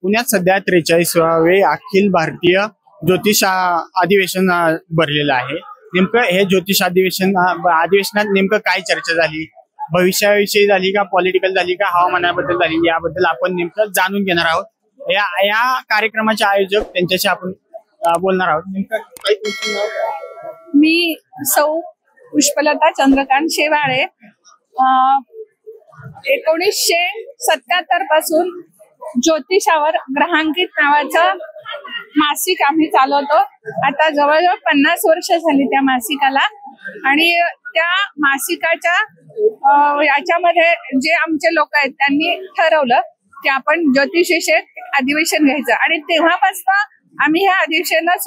पुण्यात सध्या 43वे अखिल भारतीय ज्योतिष अधिवेशन भरलेलं आहे। नेमकं हे ज्योतिष अधिवेशनात नेमकं काय चर्चा झाली, भविष्याविषयी झाली का, पॉलिटिकल झाली का, हवामानाबद्दल झाली, याबद्दल आपण नेमकं जाणून घेणार आहोत। या कार्यक्रमाचे आयोजक त्यांच्याशी आपण बोलणार आहोत। नेमकं मी सौ पुष्पलता चंद्रकांत शेवाळे 1977 पासून ज्योतिषावर ग्रहांकित नावाचं मासिक आम्ही चालवतो। आता जवळजवळ 50 वर्ष झाली त्या मासिकाला। आणि त्या मासिकाच्या याच्यामध्ये जे आमचे लोक आहेत त्यांनी ठरवलं की आपण ज्योतिषविषयक अधिवेशन घ्यायचं, आणि तेव्हापासून आम्ही ह्या अधिवेशनाला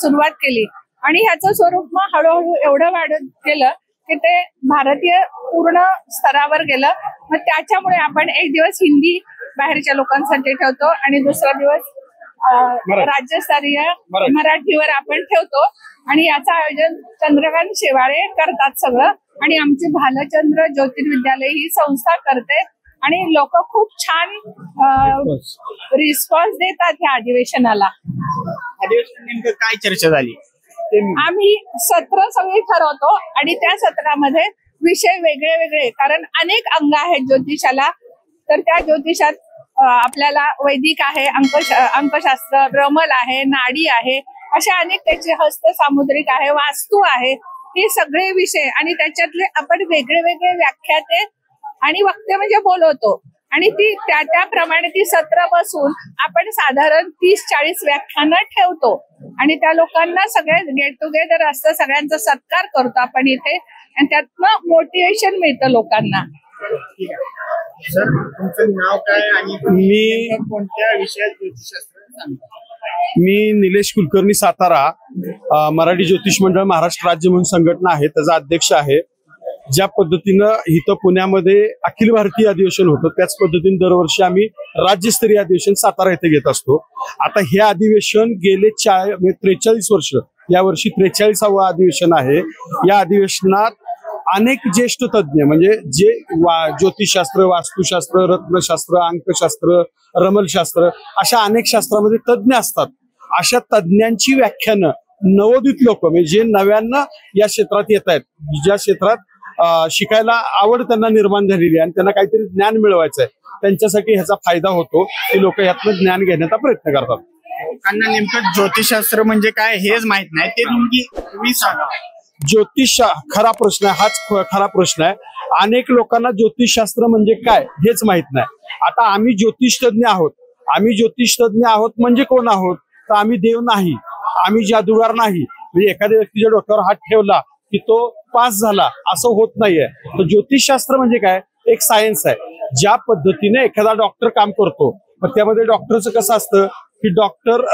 सुरुवात केली। आणि ह्याचं स्वरूप मग हळूहळू एवढं वाढत गेलं की ते भारतीय पूर्ण स्तरावर गेलं। मग त्याच्यामुळे आपण एक दिवस हिंदी बाहेरच्या लोकांसाठी ठेवतो आणि दुसरा दिवस राज्यस्तरीय मराठीवर आपण ठेवतो। आणि याचं आयोजन चंद्रकांत शेवाळे करतात सगळं, आणि आमची भालचंद्र ज्योतिर्विद्यालय ही संस्था करते। आणि लोक खूप छान रिस्पॉन्स देतात ह्या अधिवेशनाला। अधिवेशन नेमकं काय चर्चा झाली? आम्ही सत्र सगळे ठरवतो आणि त्या सत्रामध्ये विषय वेगळे वेगळे, कारण अनेक अंग आहेत ज्योतिषाला। तर त्या ज्योतिषात आपल्याला वैदिक आहे, अंकशास्त्र, रमल आहे, नाडी आहे, अशा अनेक त्याचे हस्त सामुद्रिक आहे, वास्तू आहे, हे सगळे विषय। आणि त्याच्यातले आपण वेगळे वेगळे व्याख्याते आणि वक्ते म्हणजे बोलवतो, आणि ती त्याप्रमाणे ती सत्र बसून आपण साधारण 30-40 व्याख्यानं ठेवतो। आणि त्या लोकांना सगळे गेट टुगेदर असतं, सगळ्यांचा सत्कार करतो आपण इथे, आणि त्यातनं मोटिवेशन मिळतं लोकांना। सर, तुमचं नाव काय आणि मी कोणत्या विषयात ज्योतिषशास्त्र सांगता? मी निलेश कुलकर्णी, सातारा मराठी ज्योतिष मंडळ महाराष्ट्र राज्य म्हणून संघटना आहे, त्याचा अध्यक्ष आहे। ज्या पद्धतीनं इथं पुण्यामध्ये अखिल भारतीय अधिवेशन होतं त्याच पद्धतीने दरवर्षी आम्ही राज्यस्तरीय अधिवेशन सातारा येथे घेत असतो। आता हे अधिवेशन गेले 43 वर्ष, यावर्षी 43वा अधिवेशन आहे। या अधिवेशनात अनेक ज्येष्ठ तज्ञ म्हणजे जे ज्योतिषशास्त्र, वास्तुशास्त्र, रत्नशास्त्र, अंकशास्त्र, रमलशास्त्र अशा अनेक शास्त्रामध्ये तज्ञ असतात। अशा तज्ञांची व्याख्यानं नवोदित लोक म्हणजे जे नव्यानं या क्षेत्रात येत आहेत, ज्या क्षेत्रात शिकायला आवड त्यांना निर्माण झालेली आहे आणि त्यांना काहीतरी ज्ञान मिळवायचं आहे, त्यांच्यासाठी ह्याचा फायदा होतो की लोक यातनं ज्ञान घेण्याचा प्रयत्न करतात। लोकांना नेमकं ज्योतिषशास्त्र म्हणजे काय हेच माहित नाही, ते तुम्ही सांगा। ज्योतिष खरा प्रश्न आहे, हाच खरा प्रश्न आहे। अनेक लोकांना ज्योतिषशास्त्र म्हणजे काय हेच माहित नाही। आता आम्ही ज्योतिष तज्ञ आहोत। आम्ही ज्योतिष तज्ञ आहोत म्हणजे कोण आहोत? तर आम्ही देव नाही, आम्ही जादूगार नाही। म्हणजे एखाद्या व्यक्तीच्या डोक्यावर हात ठेवला की तो पास झाला असं होत नाहीये। तर ज्योतिषशास्त्र म्हणजे काय? एक सायन्स आहे। ज्या पद्धतीने एखादा डॉक्टर काम करतो, मग त्यामध्ये डॉक्टरचं कसं असतं की डॉक्टर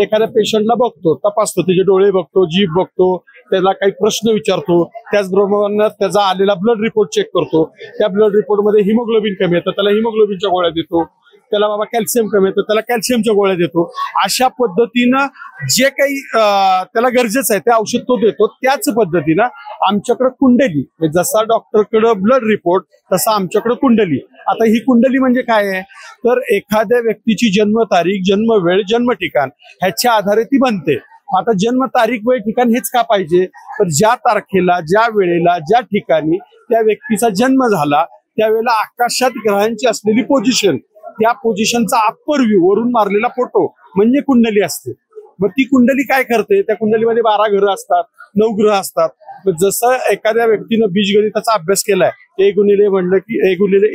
एखाद्या पेशंटला बघतो, तपासतो, त्याचे डोळे बघतो, जीभ बघतो, त्याला काही प्रश्न विचारतो, त्याचबरोबर त्याचा आलेला ब्लड रिपोर्ट चेक करतो। त्या ब्लड रिपोर्टमध्ये हिमोग्लोबिन कमी येतं, त्याला हिमोग्लोबिनच्या गोळ्या देतो, त्याला बाबा कॅल्शियम कमी येतं, त्याला कॅल्शियमच्या गोळ्या देतो। अशा पद्धतीनं जे काही त्याला गरजेचं आहे ते औषध तो देतो। त्याच पद्धतीनं आमच्याकडे कुंडली, जसा डॉक्टरकडे ब्लड रिपोर्ट तसा आमच्याकडे कुंडली। आता ही कुंडली म्हणजे काय आहे? तर एखाद्या व्यक्तीची जन्मतारीख, जन्मवेळ, जन्म ठिकाण ह्याच्या आधारे ती बनते। आता जन्म तारीख, वेळ, ठिकाण हेच का पाहिजे? तर ज्या तारखेला, ज्या वेळेला, ज्या ठिकाणी त्या व्यक्तीचा जन्म झाला त्यावेळेला आकाशात ग्रहांची असलेली पोझिशन, त्या पोझिशनचा अप्पर व्ह्यू, वरून मारलेला फोटो म्हणजे कुंडली असते। मग ती कुंडली काय करते? त्या कुंडलीमध्ये 12 ग्रह असतात, 9 ग्रह असतात। जसं एखाद्या व्यक्तीनं बीजगणिताचा अभ्यास केलाय, A गुणिले म्हणलं की A गुणिले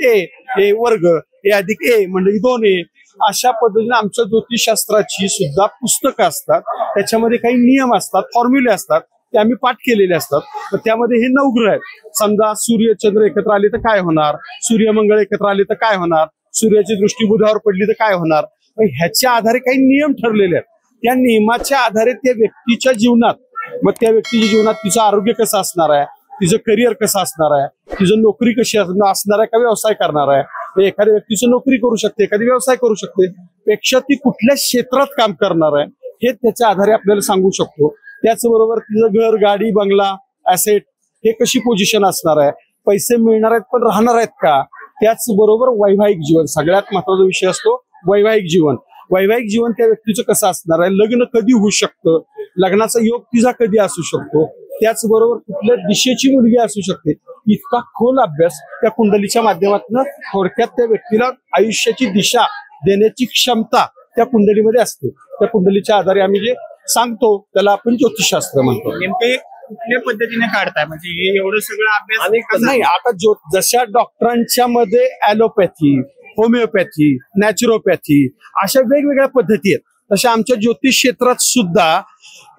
A वर्ग, A अधिक A म्हणलं की 2A, अशा पद्धतीने आमच्या ज्योतिषशास्त्राची सुद्धा पुस्तकं असतात। त्याच्यामध्ये काही नियम असतात, फॉर्म्युले असतात, ते आम्ही पाठ केलेले असतात। त्यामध्ये हे 9 ग्रह आहेत। समजा सूर्य चंद्र एकत्र आले तर काय होणार, सूर्य मंगळ एकत्र आले तर काय होणार, सूर्याची दृष्टी बुधावर पडली तर काय होणार, ह्याच्या आधारे काही नियम ठरलेले आहेत। त्या नियमाच्या आधारे त्या व्यक्तीच्या जीवनात, मग त्या व्यक्तीच्या जीवनात तिचं आरोग्य कसं असणार आहे, तिचं करिअर कसं असणार आहे, तिचं नोकरी कशी असणार आहे, का व्यवसाय करणार आहे, एखाद्या व्यक्तीचं नोकरी करू शकते, एखादी व्यवसाय करू शकते, पेक्षा ती कुठल्या क्षेत्रात काम करणार आहे हे त्याच्या आधारे आपल्याला सांगू शकतो। त्याचबरोबर तिचं घर, गाडी, बंगला, ऍसेट हे कशी पोझिशन असणार आहे, पैसे मिळणार आहेत पण राहणार आहेत का, त्याचबरोबर वैवाहिक जीवन, सगळ्यात महत्वाचा विषय असतो वैवाहिक जीवन त्या व्यक्तीचं कसं असणार आहे, लग्न कधी होऊ शकतं, लग्नाचा योग तिचा कधी असू शकतो, त्याचबरोबर कुठल्या दिशेची मुलगी असू शकते, इतका खोल अभ्यास त्या कुंडलीच्या माध्यमातून थोडक्यात त्या व्यक्तीला आयुष्याची दिशा देण्याची क्षमता त्या कुंडलीमध्ये असते. त्या कुंडलीच्या आधारे आम्ही जे सांगतो त्याला आपण ज्योतिषशास्त्र म्हणतो. नेमके कुठल्या पद्धतीने काढताय, म्हणजे हे एवढं सगळं अभ्यास नाही, आता जशा डॉक्टरांच्या मध्ये ॲलोपॅथी, होमिओपॅथी, नॅचरोपॅथी अशा वेगवेगळ्या पद्धती आहेत, तशा आमच्या ज्योतिष क्षेत्रात सुद्धा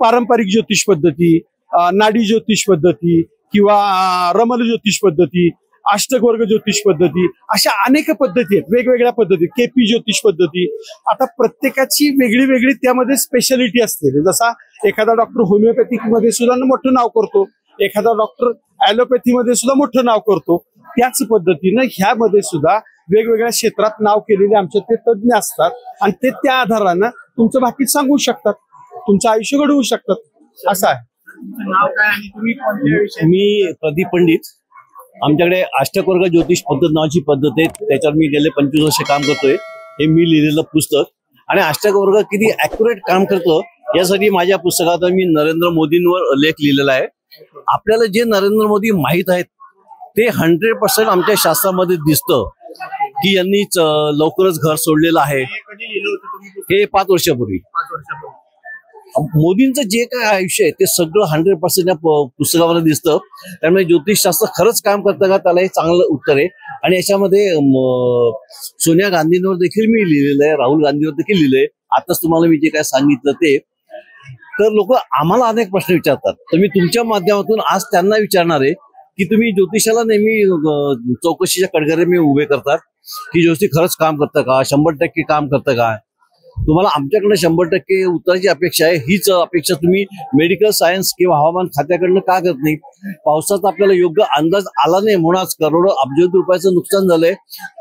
पारंपरिक ज्योतिष पद्धती, नाडी ज्योतिष पद्धती किंवा रमल ज्योतिष पद्धती, अष्टकवर्ग ज्योतिष पद्धती अशा अनेक पद्धती आहेत, वेगवेगळ्या पद्धती, केपी ज्योतिष पद्धती. आता प्रत्येकाची वेगळी वेगळी त्यामध्ये स्पेशालिटी असते. जसा एखादा डॉक्टर होमिओपॅथिक मध्ये सुद्धा मोठं नाव करतो, एखादा डॉक्टर ॲलोपॅथी मध्ये सुद्धा मोठं नाव करतो, त्याच पद्धतीनं ह्यामध्ये सुद्धा वेगवेगळ्या क्षेत्रात नाव केलेले आमचे ते तज्ज्ञ असतात आणि ते त्या आधारानं तुमचं बाकी सांगू शकतात, तुमचं आयुष्य घडवू शकतात. असं आहे. नाव काय आणि तुम्ही कोणत्या विषयात? मी प्रदीप पंडित. आमच्याकडे अष्टकवर्ग ज्योतिष पद्धत नावाची पद्धत आहे, त्याच्यावर मी गेले 25 वर्ष काम करतोय. हे मी लिहिलेलं पुस्तक आणि अष्टकवर्ग किती ऍक्युरेट काम करतं यासाठी माझ्या पुस्तकात मी नरेंद्र मोदींवर लेख लिहिलेला आहे. आपल्याला जे नरेंद्र मोदी माहीत आहेत ते 100% आमच्या शास्त्रामध्ये दिसतं की यांनी लवकरच घर सोडलेलं आहे. कधी लिहिलं होतं तुम्ही? हे 5 वर्षापूर्वी. 5 वर्षापूर्वी. मोदींचं जे काय आयुष्य आहे ते सगळं 100% या पुस्तकामध्ये दिसतं. त्यामुळे ज्योतिषशास्त्र खरंच काम करतं का, त्याला हे चांगलं उत्तर आहे. आणि याच्यामध्ये सोनिया गांधींवर देखील मी लिहिलेलं आहे, राहुल गांधीवर देखील लिहिलंय. आताच तुम्हाला मी जे काय सांगितलं ते. तर लोक आम्हाला अनेक प्रश्न विचारतात, तर मी तुमच्या माध्यमातून आज त्यांना विचारणार आहे की तुम्ही ज्योतिषाला नेहमी चौकशीच्या कडघरे मी उभे करतात की ज्योतिष खरंच काम करतं का, 100% काम करतं का. तुम्हाला आमच्याकडनं 100% उत्तराची अपेक्षा आहे. हीच अपेक्षा तुम्ही मेडिकल सायन्स किंवा हवामान खात्याकडनं का करत नाही. पावसाचा आपल्याला योग्य अंदाज आला नाही म्हणूनच करोडो अब्ज रुपयाचं नुकसान झालंय.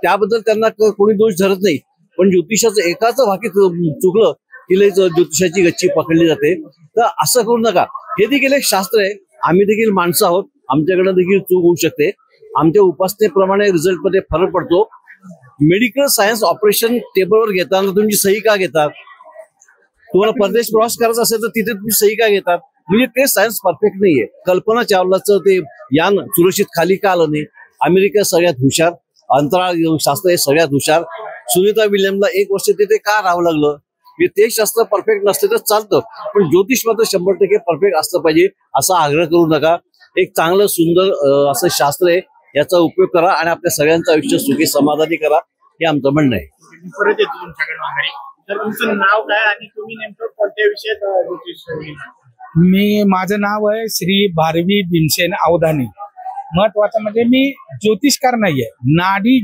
त्याबद्दल त्यांना कोणी दोष धरत नाही, पण ज्योतिषाचं एकाच भाकी चुकलं की ज्योतिषाची गच्ची पकडली जाते. तर असं करू नका. हे देखील एक शास्त्र आहे. आम्ही देखील माणसं आहोत, आमच्याकडे देखील चूक होऊ शकते. आमच्या उपासनेप्रमाणे रिझल्ट मध्ये फरक पडतो. मेडिकल सायन्स ऑपरेशन टेबलवर घेताना तुमची सही का घेतात? तुम्हाला परदेश प्रवास करायचा असेल तर तिथे तुम्ही सही का घेतात? म्हणजे ते सायन्स परफेक्ट नाहीये. कल्पना चावलाचं ते यान सुरक्षित खाली का आलं नाही? अमेरिका सगळ्यात हुशार, अंतराळ शास्त्र हे सगळ्यात हुशार. सुनीता विल्यमला 1 वर्ष तिथे का राहावं लागलं? ते शास्त्र परफेक्ट नसते तर चालतं, पण ज्योतिष मात्र 100% परफेक्ट असलं पाहिजे असा आग्रह करू नका. एक चांगलं सुंदर असं शास्त्र आहे, याचा उपयोग करा आणि आपल्या सगळ्यांचं आयुष्य सुखी समाधानी करा, हे आमचं म्हणणं आहे. परत येतो तुमच्याकडे माघारी. तर तुमचं नाव काय आणि तुम्ही नेमकं कोणत्या विषयात? माझं नाव आहे श्री भारवी भीमसेन अवधानी. महत्वाचं म्हणजे मी ज्योतिषकार नाहीये, नाडी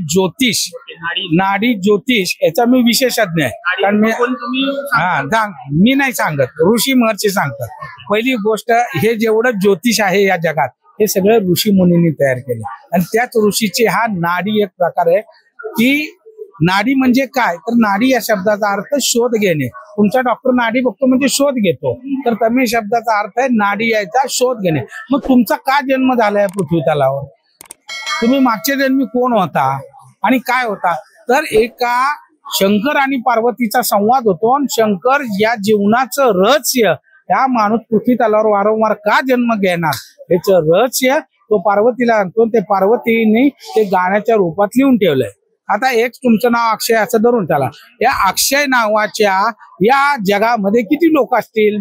ज्योतिष याचा मी विशेषज्ञ आहे. कारण मी नाही सांगत, ऋषी महर्षी सांगतात. पहिली गोष्ट, हे जेवढं ज्योतिष आहे या जगात हे सगळं ऋषी मुनींनी तयार केलं आणि त्याच ऋषीचे हा नाडी एक प्रकार आहे. की नाडी म्हणजे काय, तर नाडी या शब्दाचा अर्थ शोध घेणे. तुमचा डॉक्टर नाडी बघतो म्हणजे शोध घेतो, तर तमी शब्दाचा अर्थ आहे नाडी यायचा शोध घेणे. मग तुमचा का जन्म झालाय पृथ्वी तलावर? तुम्ही मागच्या जन्मी कोण होता आणि काय होता? तर एका शंकर आणि पार्वतीचा संवाद होतो आणि शंकर या जीवनाचं रहस्य, त्या माणूस पृथ्वी तलावर वारंवार का जन्म घेणार याचं रहस्य तो पार्वतीला सांगतो. ते पार्वतीने ते गाण्याच्या रूपात लिहून ठेवलंय. आता एक तुमचं नाव अक्षय असं धरून त्याला, या अक्षय नावाच्या या जगामध्ये किती लोक असतील?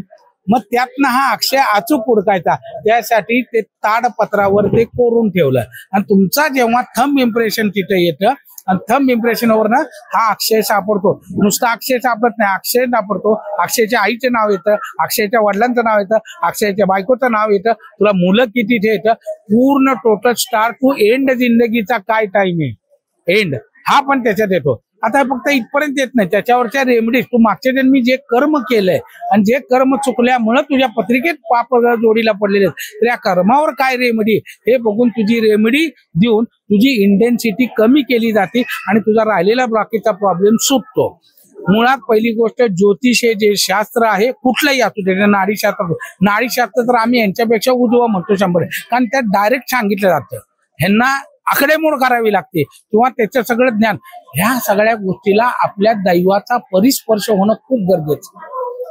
मग त्यातनं हा अक्षय अचूक ओळखायचा, त्यासाठी ते ताडपत्रावर ते कोरून ठेवलं आणि तुमचा जेव्हा थंब इम्प्रेशन तिथे येतं आणि थंब इम्प्रेशन वरनं हा अक्षय सापडतो. नुसता अक्षय सापडत नाही, अक्षय सापडतो. अक्षयच्या आईचं नाव येतं, अक्षयच्या वडिलांचं नाव येतं, अक्षयच्या बायकोचं नाव येतं, तुला मुलं किती येतं, पूर्ण टोटल स्टार्ट टू एंड जिंदगीचा काय टाइम आहे, एंड हा पण त्याच्यात येतो. आता फक्त इथपर्यंत येत नाही, त्याच्यावरच्या रेमेडीज, तू मागच्या जन्मी जे कर्म केलंय आणि जे कर्म चुकल्यामुळे तुझ्या पत्रिकेत पाप जोडीला पडलेले तर या कर्मावर काय रेमेडी हे बघून तुझी रेमेडी देऊन तुझी इंटेन्सिटी कमी केली जाते आणि तुझा राहिलेला बाकीचा प्रॉब्लेम सुटतो. मुळात पहिली गोष्ट, ज्योतिष हे जे शास्त्र आहे कुठलंही असू दे, नाडीशास्त्र तर आम्ही यांच्यापेक्षा उजवा म्हणतो 100, कारण त्यात डायरेक्ट सांगितलं जातं. ह्यांना आकडेमोड करावी लागते किंवा त्याचं सगळं ज्ञान, ह्या सगळ्या गोष्टीला आपल्या दैवाचा परिस्पर्श होणं खूप गरजेचं.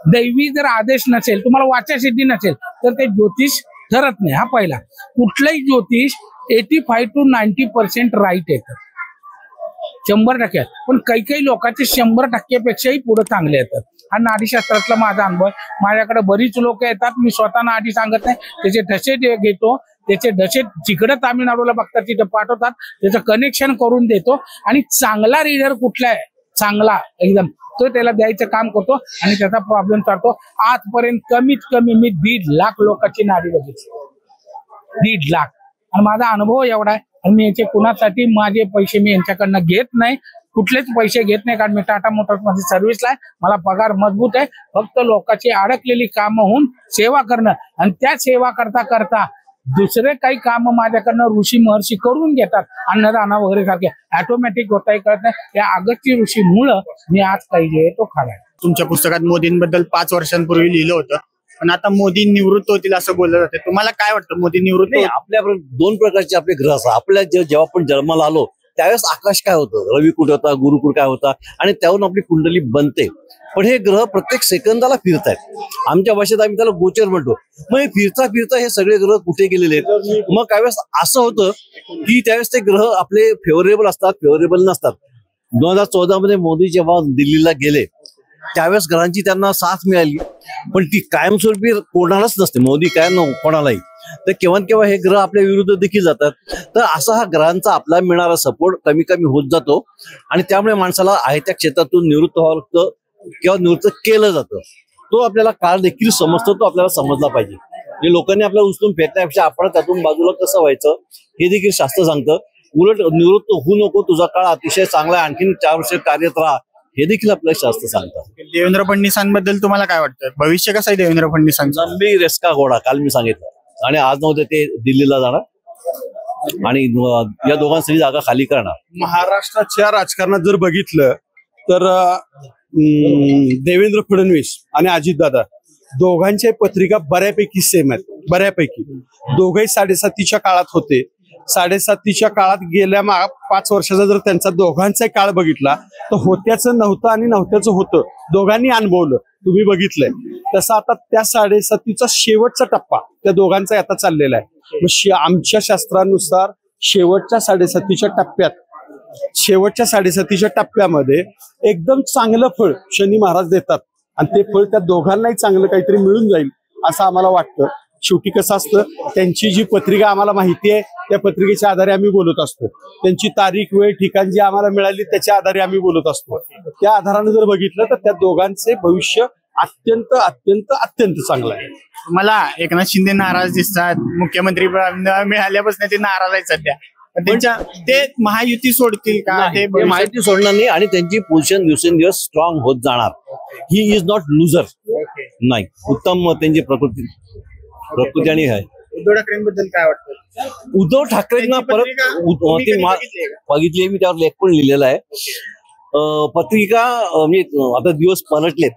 दैवी जर आदेश नसेल, तुम्हाला वाचासिद्धी नसेल, तर ते ज्योतिष ठरत नाही. हा पहिला. कुठलंही ज्योतिष 85 to 90% राईट येतं, 100%. पण काही काही लोकांचे 100% पुढे चांगले येतात. हा नाडीशास्त्रातला माझा अनुभव. माझ्याकडे बरीच लोक येतात, मी स्वतः नाडी सांगत नाही, त्याचे ठसे घेतो, त्याचे ठसे जिकडे तामिळनाडूला बघतात तिथे पाठवतात, त्याचं कनेक्शन करून देतो आणि चांगला रीडर कुठला आहे, चांगला एकदम, तो त्याला द्यायचं काम करतो आणि त्याचा प्रॉब्लेम काढतो. आजपर्यंत कमीत कमी मी 1.5 लाख लोकांची नाडी बघितली, 1.5 लाख. आणि माझा अनुभव एवढा आहे. आणि मी याचे कुणासाठी माझे पैसे मी यांच्याकडनं घेत नाही, कुठलेच पैसे घेत नाही, कारण मी टाटा मोटर्स मध्ये सर्व्हिसला आहे, मला पगार मजबूत आहे. फक्त लोकांची अडकलेली कामं होऊन सेवा करणं, आणि त्या सेवा करता करता दुसरे काही काम माझ्याकडनं ऋषी महर्षी करून घेतात, अन्नदाना वगैरे सारखे ऑटोमॅटिक होताही कळत नाही. त्या अगस्त्य ऋषीमुळं मी आज काही जे तो खालाय. तुमच्या पुस्तकात मोदींबद्दल 5 वर्षांपूर्वी लिहिलं होतं, पण आता मोदी निवृत्त होतील असं बोललं जातं. तुम्हाला काय वाटतं, मोदी निवृत्त? आपल्या 2 प्रकारचे आपले ग्रह असतात. आपल्या जेव्हा आपण जन्माला आलो त्यावेळेस आकाश काय होतं, रवी कुठे होता, गुरुकुळ काय होता, आणि त्यावरून आपली कुंडली बनते. पण हे ग्रह प्रत्येक सेकंदाला फिरत आहेत. आमच्या भाषेत आम्ही त्याला गोचर म्हणतो. मग हे फिरता फिरता हे सगळे ग्रह कुठे गेलेले आहेत. मग काही वेळेस असं होतं की त्यावेळेस ते ग्रह आपले फेवरेबल असतात, फेवरेबल नसतात. 2014 मध्ये मोदी जेव्हा दिल्लीला गेले त्यावेळेस ग्रहांची त्यांना साथ मिळाली, पण ती कायमस्वरूपी कोणालाच नसते. मोदी काय कोणालाही, तर केव्हा केव्हा हे ग्रह आपल्या विरुद्ध देखील जातात. तर असा हा ग्रहांचा आपला मिळणारा सपोर्ट कमी कमी होत जातो, आणि त्यामुळे माणसाला आहे त्या क्षेत्रातून निवृत्त व्हावं लागतं किंवा निवृत्त केलं जातं. तो आपल्याला काळ देखील समजतो, तो आपल्याला समजला पाहिजे. जे लोकांनी आपल्याला उचलून फेकण्यापेक्षा आपण त्यातून बाजूला कसं व्हायचं हे देखील शास्त्र सांगतं. उलट निवृत्त होऊ नको, तुझा काळ अतिशय चांगला आहे, आणखीन 4 वर्ष कार्यरत राहा, हे देखील आपल्याला शास्त्र सांगतात. देवेंद्र फडणवीसांबद्दल तुम्हाला काय वाटतं, भविष्य कसं आहे देवेंद्र फडणवीसांचं? जंबी रेस्का घोडा, काल मी सांगितलं, आणि आज नव्हते ते दिल्लीला जाणार आणि या दोघांसाठी जागा खाली करणार. महाराष्ट्राच्या राजकारणात जर बघितलं तर देवेंद्र फडणवीस आणि अजितदादा दोघांच्या पत्रिका बऱ्यापैकी सेम आहेत, बऱ्यापैकी. दोघेही 7.5च्या काळात होते. 7.5च्या काळात गेल्या 5 वर्षाचा जर त्यांचा दोघांचा काळ बघितला तर होत्याचं नव्हतं आणि नव्हत्याचं होतं, दोघांनी अनुभवलं, तुम्ही बघितलंय. तसं आता त्या 7.5चा शेवटचा टप्पा त्या दोघांचा आता चाललेला आहे. आमच्या शास्त्रानुसार शेवटच्या 7.5च्या टप्प्यामध्ये एकदम चांगलं फळ शनी महाराज देतात, आणि ते फळ त्या दोघांनाही चांगलं काहीतरी मिळून जाईल असं आम्हाला वाटतं. शेवटी कसं असतं, त्यांची जी पत्रिका आम्हाला माहिती आहे त्या पत्रिकेच्या आधारे आम्ही बोलत असतो. त्यांची तारीख, वेळ, ठिकाण जी आम्हाला मिळाली त्याच्या आधारे आम्ही बोलत असतो. त्या आधाराने जर बघितलं तर त्या दोघांचे भविष्य अत्यंत अत्यंत अत्यंत चांगलं आहे. मला एकनाथ शिंदे नाराज दिसतात, मुख्यमंत्री मिळाल्यापासून ते नाराज आहेत सध्या. त्यांच्या ते महायुती सोडतील का? ते माहिती सोडणार नाही, आणि त्यांची पोझिशन दिवसेंदिवस स्ट्रॉंग होत जाणार. He is not लुझर. नाही, उत्तम त्यांची प्रकृती आणि आहे. उद्धव ठाकरेंबद्दल काय वाटतं? उद्धव ठाकरेंना परत बघितली, मी त्यावर लेख पण लिहिलेला आहे. पत्रिका म्हणजे आता दिवस पलटलेत,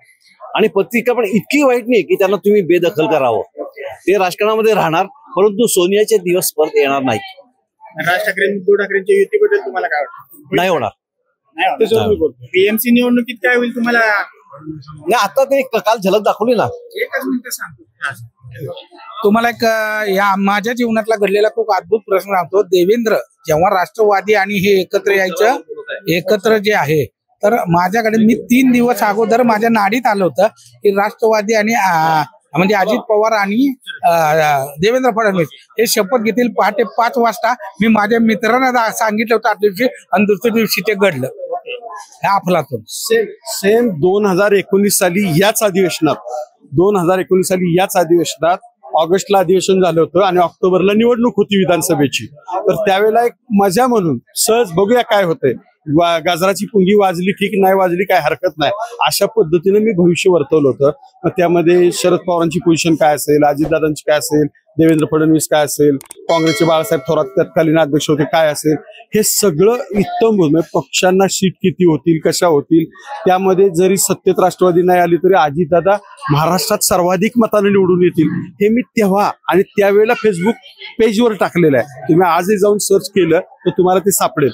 आणि पत्रिका पण इतकी वाईट नाही की त्यांना तुम्ही बेदखल करावं. ते राजकारणामध्ये राहणार, परंतु सोनियाचे दिवस परत येणार नाही. राज ठाकरे उद्धव ठाकरेंच्या युतीबद्दल तुम्हाला काय वाटतं? नाही होणार. पीएमसी निवडणुकीत काय होईल तुम्हाला? नाही, आता ते काल झलक दाखवली ना. एकच मिनिट सांगतो तुम्हाला एक या माझ्या जीवनातला घडलेला खूप अद्भुत प्रश्न सांगतो. देवेंद्र जेव्हा राष्ट्रवादी आणि हे एकत्र यायचं, एकत्र जे आहे, तर माझ्याकडे मी 3 दिवस अगोदर माझ्या नाडीत आलं होतं की राष्ट्रवादी आणि म्हणजे अजित पवार आणि देवेंद्र फडणवीस हे शपथ घेतील पहाटे 5 वाजता. मी माझ्या मित्रांना सांगितलं होतं आदल्या दिवशी, आणि दुसऱ्या दिवशी ते घडलं. अफलातून सेम 2019 साली याच अधिवेशनात ऑगस्टला अधिवेशन झालं होतं आणि ऑक्टोबरला निवडणूक होती विधानसभेची. तर त्यावेळेला एक मजा म्हणून सहज बघूया काय होतंय, गाजराची पुंगी वाजली ठीक, नाही वाजली काय हरकत नाही, अशा पद्धतीने मी भविष्य वर्तवलं होतं. मग त्यामध्ये शरद पवारांची पोझिशन काय असेल, अजितदादांची काय असेल, देवेंद्र फडणवीस काय असेल, काँग्रेसचे बाळासाहेब थोरात तत्कालीन अध्यक्ष होते काय असेल, हे सगळं इत्तम म्हणजे पक्षांना सीट किती होतील, कशा होतील, त्यामध्ये जरी सत्तेत राष्ट्रवादी नाही आली तरी अजितदादा महाराष्ट्रात सर्वाधिक मताने निवडून येतील, हे मी तेव्हा आणि त्यावेळेला फेसबुक पेजवर टाकलेलं आहे. तुम्ही आजही जाऊन सर्च केलं तर तुम्हाला ते सापडेल.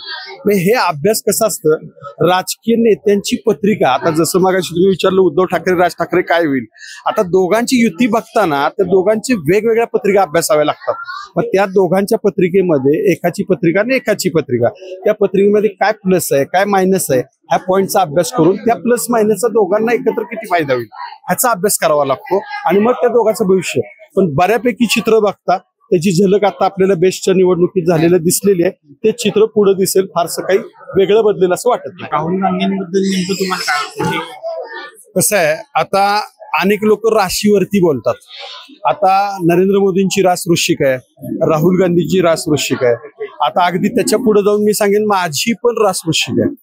हे अभ्यास कसं असतं, राजकीय नेत्यांची पत्रिका, आता जसं मगाशी तुम्ही विचारलं उद्धव ठाकरे राज ठाकरे काय होईल, आता दोघांची युती बघताना त्या दोघांची वेगवेगळ्या पत्रिका अभ्यासाव्या लागतात. मग त्या दोघांच्या पत्रिकेमध्ये एकाची पत्रिका आणि एकाची पत्रिका, त्या पत्रिकेमध्ये काय प्लस आहे काय मायनस आहे ह्या पॉईंटचा अभ्यास करून त्या प्लस मायनसचा दोघांना एकत्र किती फायदा होईल ह्याचा अभ्यास करावा लागतो आणि मग त्या दोघांचं भविष्य. पण बऱ्यापैकी चित्र बघता त्याची झलक आता आपल्याला बेस्टच्या निवडणुकीत झालेलं दिसलेली आहे. ते चित्र पुढे दिसेल, फारसं काही वेगळं बदलेल असं वाटत नाही. राहुल गांधींबद्दल नेमकं तुम्हाला काय वाटतं? कसं आहे, आता अनेक लोक राशीवरती बोलतात. आता नरेंद्र मोदींची रास वृश्चिक आहे, राहुल गांधींची रास वृश्चिक आहे. आता अगदी त्याच्या पुढे जाऊन मी सांगेन माझी पण रास वृश्चिक आहे.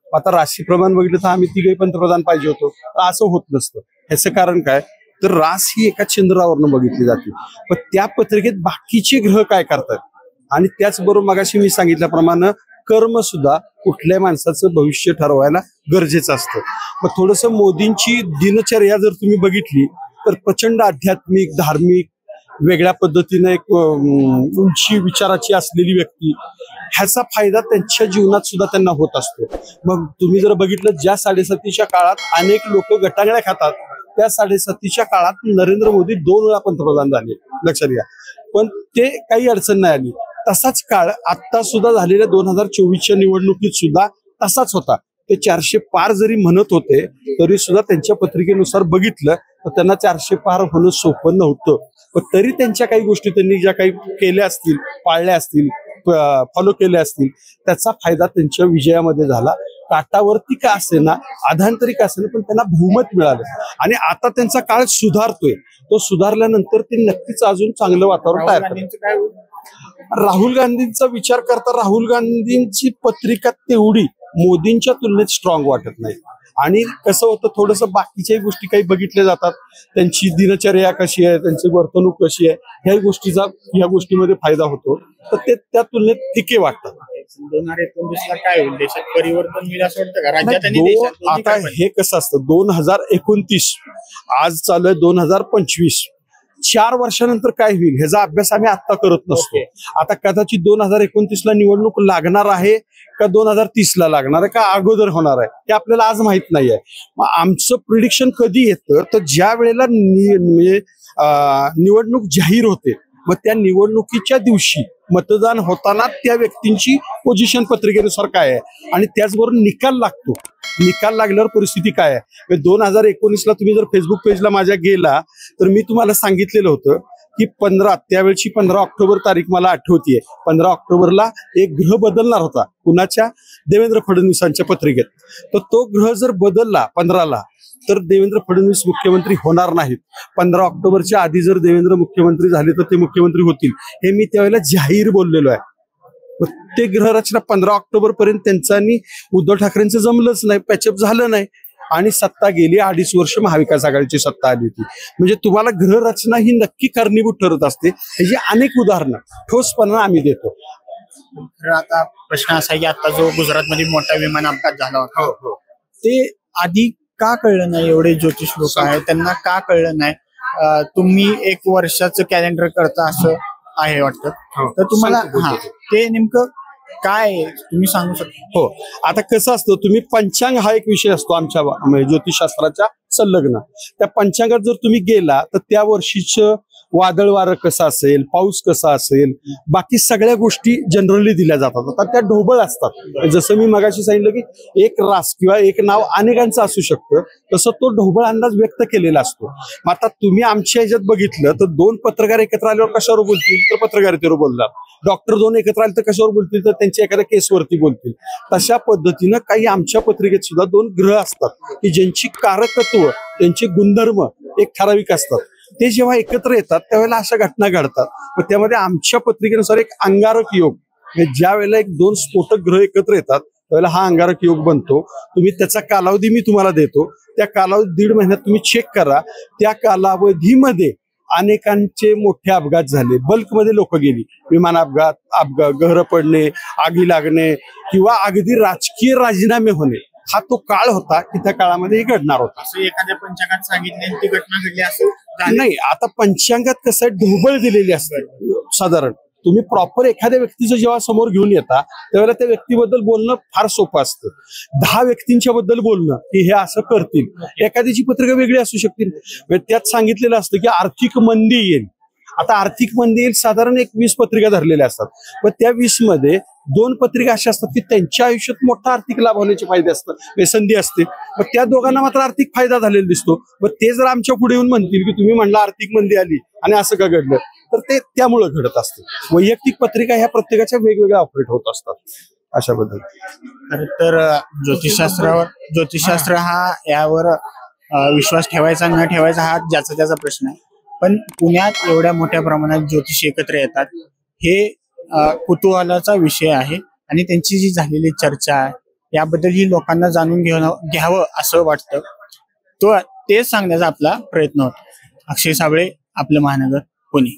आता राशीप्रमाणे बघितलं तर आम्ही तिघे पंतप्रधान पाहिजे होतो, असं होत नसतं. ह्याचं कारण काय, तर रास ही एका चंद्रावरनं बघितली जाते. पण त्या पत्रिकेत बाकीचे ग्रह काय करतात आणि त्याचबरोबर मगाशी मी सांगितल्याप्रमाणे कर्म सुद्धा कुठल्या माणसाचं भविष्य ठरवायला गरजेचं असतं. मग थोडंसं मोदींची दिनचर्या जर तुम्ही बघितली तर प्रचंड आध्यात्मिक धार्मिक वेगळ्या पद्धतीने एक उंची विचाराची असलेली व्यक्ती, ह्याचा फायदा त्यांच्या जीवनात सुद्धा त्यांना होत असतो. मग तुम्ही जर बघितलं ज्या 7.5च्या काळात अनेक लोक गटांगळ्या खातात, त्या 7.5च्या काळात नरेंद्र मोदी 2 वेळा पंतप्रधान झाले, लक्षात घ्या. पण ते काही अडचण नाही आली. तसाच काळ आता सुद्धा झालेल्या 2024च्या निवडणुकीत सुद्धा तसाच होता. ते 400 पार जरी म्हणत होते तरी सुद्धा त्यांच्या पत्रिकेनुसार बघितलं तर त्यांना 400 पार होणं सोपं नव्हतं. पण तरी त्यांच्या काही गोष्टी त्यांनी ज्या काही केल्या असतील, पाळल्या असतील, फॉलो केले असतील, त्याचा फायदा त्यांच्या विजयामध्ये झाला. काटावरती का असेना, आधांतरी का असेना, पण त्यांना बहुमत मिळालं आणि आता त्यांचा काळ सुधारतोय. तो सुधारल्यानंतर ते नक्कीच अजून चांगलं वातावरण तयार करतात. राहुल गांधींचा विचार करता राहुल गांधींची पत्रिका तेवढी मोदींच्या तुलनेत स्ट्रॉंग वाटत नाही. आणि कसं होतं, थोडंसं बाकीच्याही गोष्टी काही बघितल्या जातात, त्यांची दिनचर्या कशी आहे, त्यांची वर्तणूक कशी आहे, ह्या गोष्टीमध्ये फायदा होतो. तर ते त्या तुलनेत फिके वाटतात. 2019ला काय होईल, देशात परिवर्तन होईल असं वाटतं का राज्यात आणि देशात? आता हे कसं असतं, 2029 आज चालू आहे 2025, 4 वर्षानंतर काय होईल ह्याचा अभ्यास आम्ही आता करत नसतो. आता कदाचित 2029ला निवडणूक लागणार आहे का 2030ला लागणार आहे का अगोदर होणार आहे हे आपल्याला आज माहित नाहीये. मग आमचं प्रिडिक्शन कधी येतं तर ज्या वेळेला निवडणूक जाहीर होते, मग त्या निवडणुकीच्या दिवशी मतदान होताना त्या व्यक्तींची पोझिशन पत्रिकेनुसार काय आहे आणि त्याचबरोबर निकाल लागतो. निकाल लागल्यावर परिस्थिती काय आहे. 2019ला तुम्ही जर फेसबुक पेजला माझ्या गेला तर मी तुम्हाला सांगितलेलं होतं की त्यावेळची 15 ऑक्टोबर तारीख मला आठवतीये. 15 ऑक्टोबरला एक ग्रह बदलणार होता कुणाच्या, देवेंद्र फडणवीसांच्या पत्रिकेत. तर तो ग्रह जर बदलला 15ला तर देवेंद्र फडणवीस मुख्यमंत्री होणार नाहीत. 15 ऑक्टोबरच्या आधी जर देवेंद्र मुख्यमंत्री झाले तर ते मुख्यमंत्री होतील, हे मी त्यावेळेला जाहीर बोललेलो आहे. ते ग्रहरचना 15 ऑक्टोबर पर्यंत त्यांचं आणि उद्धव ठाकरेंचं जमलंच नाही, पॅचअप झालं नाही आणि सत्ता गेली. 2.5 वर्ष महाविकास आघाडीची सत्ता आली होती. म्हणजे तुम्हाला ग्रहरचना ही नक्की कारणीभूत ठरत असते. ह्याची अनेक उदाहरणं ठोसपणा आम्ही देतो. आता प्रश्न असा आहे की आता जो गुजरातमध्ये मोठा विमान अपघात झाला होता, ते आधी का कळलं नाही? एवढे ज्योतिष लोक आहेत, त्यांना का कळलं नाही? तुम्ही 1 वर्षाचं कॅलेंडर करता असं आहे वाटतं, तर तुम्हाला ते नेमकं काय तुम्ही सांगू शकता? हो, आता कसं असतं, तुम्ही पंचांग हा एक विषय असतो आमच्या ज्योतिषशास्त्राच्या संलग्न. त्या पंचांगात जर तुम्ही गेला तर त्या वर्षीचं वादळ वारं कसं असेल, पाऊस कसा असेल, बाकी सगळ्या गोष्टी जनरली दिल्या जातात. आता त्या ढोबळ असतात. जसं मी मगाशी सांगितलं की एक रास किंवा एक नाव अनेकांचं असू शकतं, तसं तो ढोबळ अंदाज व्यक्त केलेला असतो. मग आता तुम्ही आमच्या ह्याच्यात बघितलं तर 2 पत्रकार एकत्र आल्यावर कशावर बोलतील तर पत्रकारितेवर बोलणार. डॉक्टर 2 एकत्र आले तर कशावर बोलतील तर त्यांच्या एखाद्या केसवरती बोलतील. तशा पद्धतीनं काही आमच्या पत्रिकेत सुद्धा 2 ग्रह असतात की ज्यांची कारकत्व, त्यांचे गुणधर्म एक ठराविक असतात. ते जेव्हा एकत्र येतात त्यावेळेला अशा घटना घडतात. मग त्यामध्ये आमच्या पत्रिकेनुसार एक अंगारक योग, ज्या वेळेला 1-2 स्फोटक ग्रह एकत्र येतात त्यावेळेला हा अंगारक योग बनतो. तुम्ही त्याचा कालावधी मी तुम्हाला देतो. त्या कालावधी 1.5 महिन्यात तुम्ही चेक करा. त्या कालावधीमध्ये अनेकांचे मोठे अपघात झाले, बल्कमध्ये लोक गेली. विमान अपघात, घरं पडणे, आगी लागणे किंवा अगदी राजकीय राजीनामे होणे, हा तो काळ होता की त्या काळामध्ये हे घडणार होता. असं एखाद्या पंचांगात सांगितले ती घटना घडली असं नाही. आता पंचांगात कसं ढोबळ दिलेली असते साधारण, तुम्ही प्रॉपर एखाद्या व्यक्तीचं जेव्हा समोर घेऊन येता त्यावेळेला त्या व्यक्तीबद्दल बोलणं फार सोपं असतं. 10 व्यक्तींच्या बद्दल बोलणं की हे असं करतील, एखाद्याची पत्रिका वेगळी असू शकतील. त्यात सांगितलेलं असतं की आर्थिक मंदी येईल. आता आर्थिक मंदी येईल साधारण 20 पत्रिका धरलेल्या असतात, पण त्या 20 मध्ये 2 पत्रिका अशा असतात की त्यांच्या आयुष्यात मोठा आर्थिक लाभ होण्याचे फायदे असतात, संधी असते. मग त्या दोघांना मात्र आर्थिक फायदा झालेला दिसतो. मग ते जर आमच्या पुढे येऊन म्हणतील की तुम्ही म्हणला आर्थिक मंदी आली आणि असं का घडलं, तर ते त्यामुळे घडत असते. वैयक्तिक पत्रिका ह्या प्रत्येकाच्या वेगवेगळ्या ऑपरेट होत असतात अशा बद्दल. तर ज्योतिषशास्त्र हा यावर विश्वास ठेवायचा न ठेवायचा हा ज्याचा त्याचा प्रश्न आहे. पण पुण्यात एवढ्या मोठ्या प्रमाणात ज्योतिष एकत्र येतात हे कुतूहलाचा विषय आहे आणि त्यांची जी झालेली चर्चा आहे याबद्दल ही लोकांना जाणून घ्यावं असं वाटतं. ते सांगण्याचा आपला प्रयत्न होता. अक्षय साबळे, आपलं महानगर, पुणे.